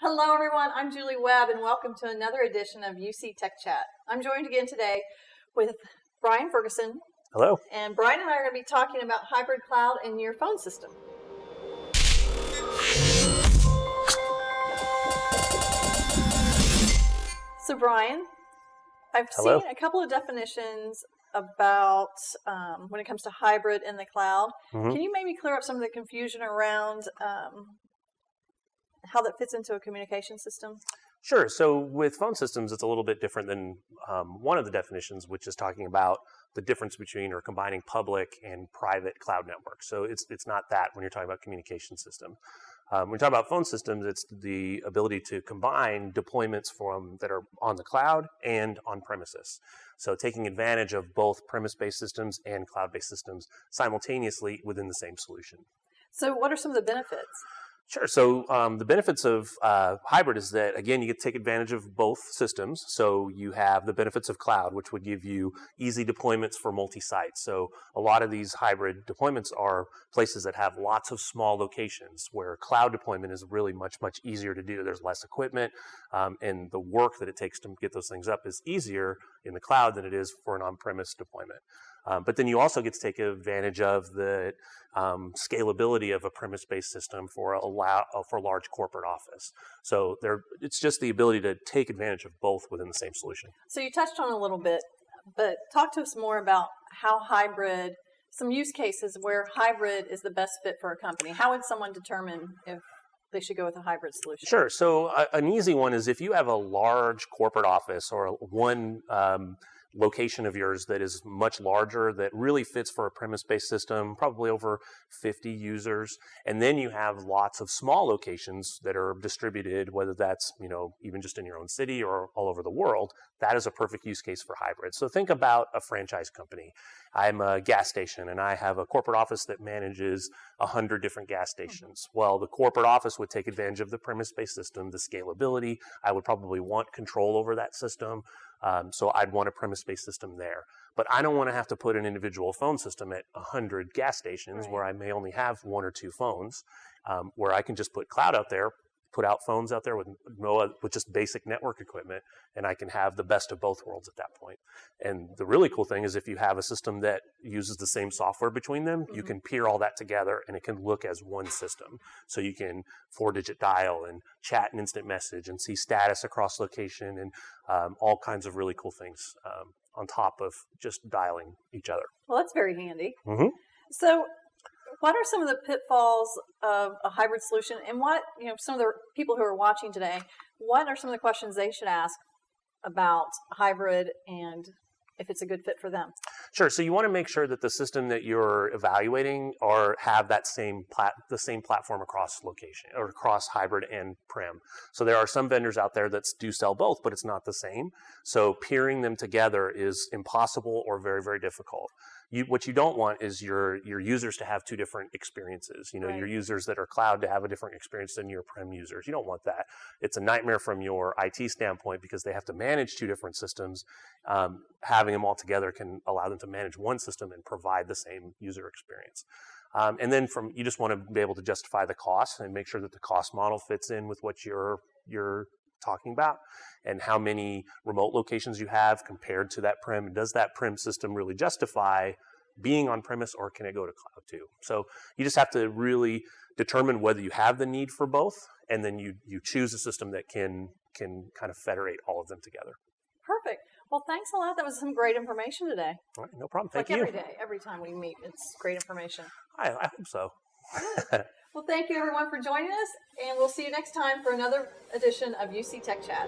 Hello everyone, I'm Julie Webb and welcome to another edition of UC Tech Chat. I'm joined again today with Brian Ferguson. Hello. And Brian and I are going to be talking about hybrid cloud in your phone system. So Brian, I've seen a couple of definitions about when it comes to hybrid in the cloud. Mm-hmm. Can you maybe clear up some of the confusion around how that fits into a communication system? Sure. So with phone systems, it's a little bit different than one of the definitions, which is talking about the difference between or combining public and private cloud networks. So it's not that when you're talking about communication system. When we talk about phone systems, it's the ability to combine deployments that are on the cloud and on premises. So taking advantage of both premise-based systems and cloud-based systems simultaneously within the same solution. So what are some of the benefits? Sure. So the benefits of hybrid is that, again, you get to take advantage of both systems. So you have the benefits of cloud, which would give you easy deployments for multi-site. So a lot of these hybrid deployments are places that have lots of small locations where cloud deployment is really much easier to do. There's less equipment, and the work that it takes to get those things up is easier in the cloud than it is for an on-premise deployment. But then you also get to take advantage of the scalability of a premise-based system for a large corporate office. So it's just the ability to take advantage of both within the same solution. So you touched on it a little bit, but talk to us more about how hybrid, some use cases where hybrid is the best fit for a company. How would someone determine if they should go with a hybrid solution? Sure. So an easy one is if you have a large corporate office or one location of yours that is much larger, that really fits for a premise-based system, probably over 50 users. And then you have lots of small locations that are distributed, whether that's, even just in your own city or all over the world. That is a perfect use case for hybrid. So think about a franchise company. I'm a gas station and I have a corporate office that manages 100 different gas stations. Well, the corporate office would take advantage of the premise-based system, the scalability. I would probably want control over that system. So I'd want a premise-based system there. But I don't want to have to put an individual phone system at 100 gas stations where I may only have one or two phones, where I can just put cloud out there, put out phones out there with just basic network equipment, and I can have the best of both worlds at that point. And the really cool thing is if you have a system that uses the same software between them, you can peer all that together and it can look as one system. So you can 4-digit dial and chat and instant message and see status across location and all kinds of really cool things on top of just dialing each other. Well, that's very handy. Mm-hmm. So what are some of the pitfalls of a hybrid solution, and what, some of the people who are watching today, what are some of the questions they should ask about hybrid and if it's a good fit for them? Sure. So you want to make sure that the system that you're evaluating have that the same platform across location or across hybrid and prem. So there are some vendors out there that do sell both, but it's not the same. So peering them together is impossible or very, very difficult. What you don't want is your users to have two different experiences. Your users that are cloud to have a different experience than your prem users. You don't want that. It's a nightmare from your IT standpoint because they have to manage two different systems. Having them all together can allow them to manage one system and provide the same user experience. And then you just want to be able to justify the cost and make sure that the cost model fits in with what you're talking about and how many remote locations you have compared to that prem. Does that prem system really justify being on premise, or can it go to cloud too? So you just have to really determine whether you have the need for both, and then you choose a system that can kind of federate all of them together. Perfect. Well, thanks a lot. That was some great information today. All right, no problem. Thank you. Every day, every time we meet, it's great information. I hope so. Well, thank you everyone for joining us, and we'll see you next time for another edition of UC Tech Chat.